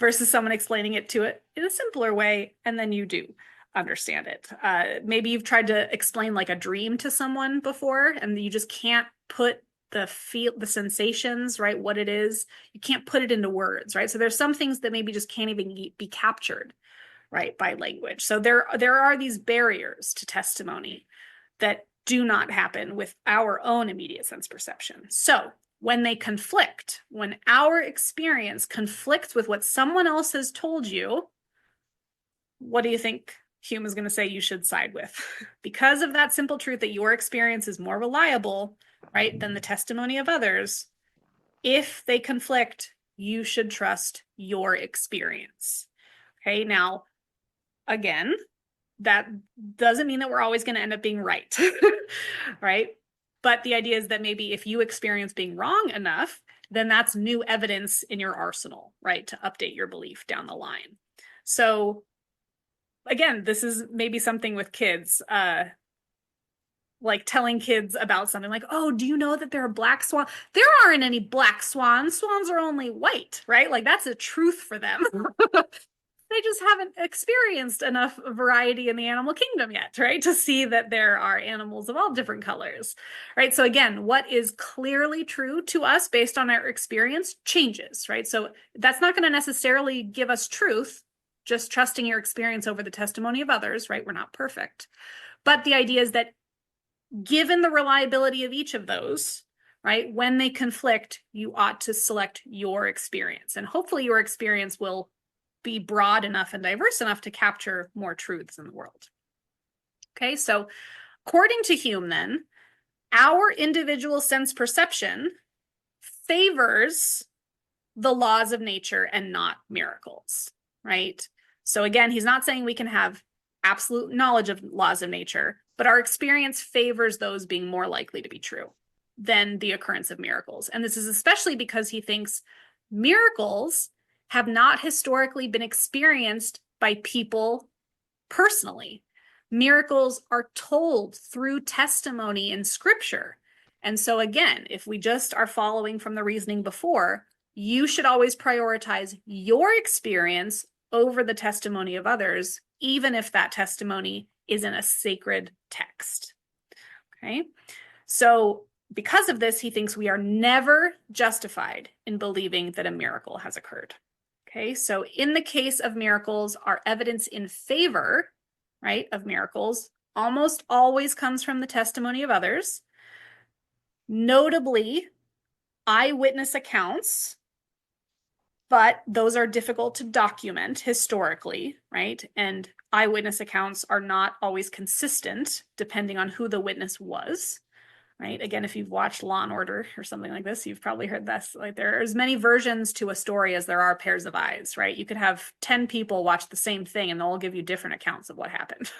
versus someone explaining it to it in a simpler way, and then you do understand it. Maybe you've tried to explain like a dream to someone before, and you just can't put the sensations, right? What it is, you can't put it into words, right? So there's some things that maybe just can't even be captured, right, by language. So there are these barriers to testimony that do not happen with our own immediate sense perception. So when they conflict, when our experience conflicts with what someone else has told you, what do you think Hume is going to say you should side with? Because of that simple truth that your experience is more reliable, right, than the testimony of others, if they conflict, you should trust your experience. Okay, now, again, that doesn't mean that we're always going to end up being right, right? But the idea is that maybe if you experience being wrong enough, then that's new evidence in your arsenal, right, to update your belief down the line. So again, this is maybe something with kids, like telling kids about something like, oh, do you know that there are black swans? There aren't any black swans. Swans are only white, right? Like that's a truth for them. They just haven't experienced enough variety in the animal kingdom yet, right? To see that there are animals of all different colors, right? So again, what is clearly true to us based on our experience changes, right? So that's not going to necessarily give us truth, just trusting your experience over the testimony of others, right? We're not perfect. But the idea is that given the reliability of each of those, right, when they conflict, you ought to select your experience. And hopefully your experience will be broad enough and diverse enough to capture more truths in the world. Okay, so according to Hume, then, our individual sense perception favors the laws of nature and not miracles, right? So again, he's not saying we can have absolute knowledge of laws of nature, but our experience favors those being more likely to be true than the occurrence of miracles. And this is especially because he thinks miracles have not historically been experienced by people personally. Miracles are told through testimony in scripture. And so again, if we just are following from the reasoning before, you should always prioritize your experience over the testimony of others, even if that testimony isn't a sacred text. Okay, so because of this, he thinks we are never justified in believing that a miracle has occurred. Okay, so in the case of miracles, our evidence in favor, right, of miracles almost always comes from the testimony of others, notably eyewitness accounts, but those are difficult to document historically, right? And eyewitness accounts are not always consistent depending on who the witness was. Right? Again, if you've watched Law and Order or something like this, you've probably heard this. Like there are as many versions to a story as there are pairs of eyes, right? You could have 10 people watch the same thing and they'll all give you different accounts of what happened,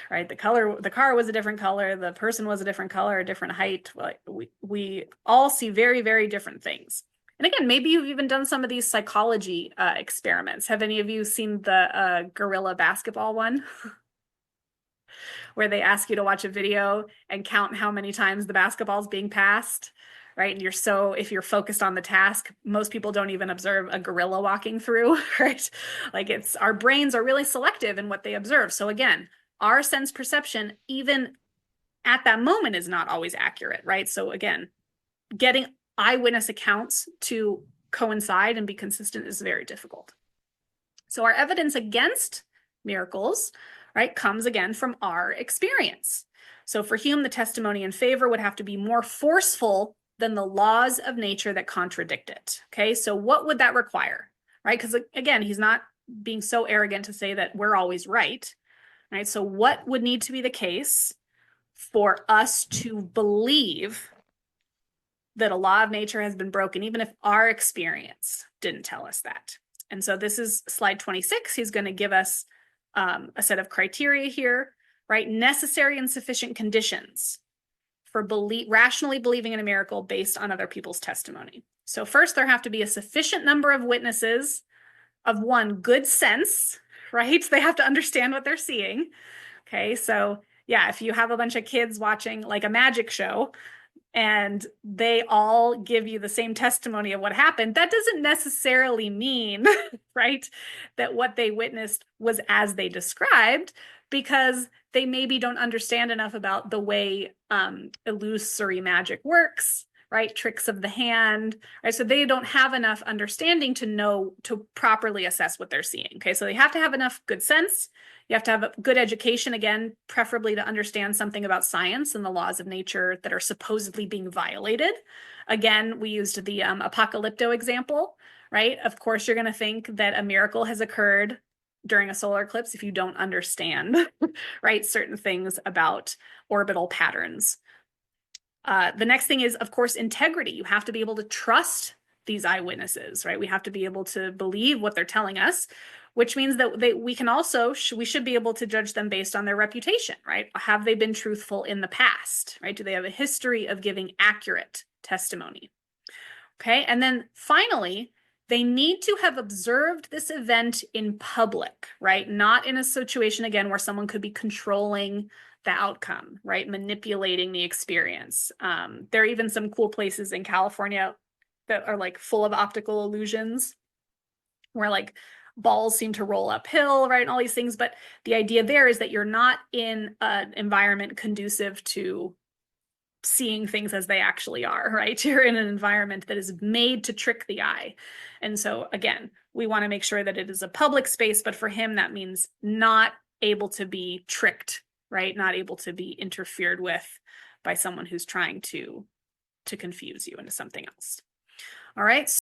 right? The car was a different color, the person was a different color, a different height. Like we all see very, very different things. And again, maybe you've even done some of these psychology experiments. Have any of you seen the gorilla basketball one? Where they ask you to watch a video and count how many times the basketball is being passed, right? And if you're focused on the task, most people don't even observe a gorilla walking through, right? Like our brains are really selective in what they observe. So again, our sense perception, even at that moment, is not always accurate, right? So again, getting eyewitness accounts to coincide and be consistent is very difficult. So our evidence against miracles, right, comes again from our experience. So for Hume, the testimony in favor would have to be more forceful than the laws of nature that contradict it. Okay, so what would that require, right? Because again, he's not being so arrogant to say that we're always right, right? So what would need to be the case for us to believe that a law of nature has been broken, even if our experience didn't tell us that? And so this is slide 26. He's going to give us a set of criteria here, right? Necessary and sufficient conditions for rationally believing in a miracle based on other people's testimony. So first, there have to be a sufficient number of witnesses of one, good sense, right? They have to understand what they're seeing. Okay, so yeah, if you have a bunch of kids watching like a magic show, and they all give you the same testimony of what happened, that doesn't necessarily mean, right, that what they witnessed was as they described, because they maybe don't understand enough about the way illusory magic works, right? Tricks of the hand, right? So they don't have enough understanding to know to properly assess what they're seeing. Okay, so they have to have enough good sense. You have to have a good education, again, preferably to understand something about science and the laws of nature that are supposedly being violated. Again, we used the apocalypto example, right? Of course, you're going to think that a miracle has occurred during a solar eclipse if you don't understand, right, certain things about orbital patterns. The next thing is, of course, integrity. You have to be able to trust these eyewitnesses, right? We have to be able to believe what they're telling us, which means that we should be able to judge them based on their reputation, right? Have they been truthful in the past, right? Do they have a history of giving accurate testimony? Okay, and then finally, they need to have observed this event in public, right? Not in a situation, again, where someone could be controlling the outcome, right? Manipulating the experience. There are even some cool places in California that are like full of optical illusions, where like balls seem to roll uphill, right? And all these things. But the idea there is that you're not in an environment conducive to seeing things as they actually are, right? You're in an environment that is made to trick the eye. And so again, we want to make sure that it is a public space, but for him, that means not able to be tricked, right? Not able to be interfered with by someone who's trying to confuse you into something else. All right.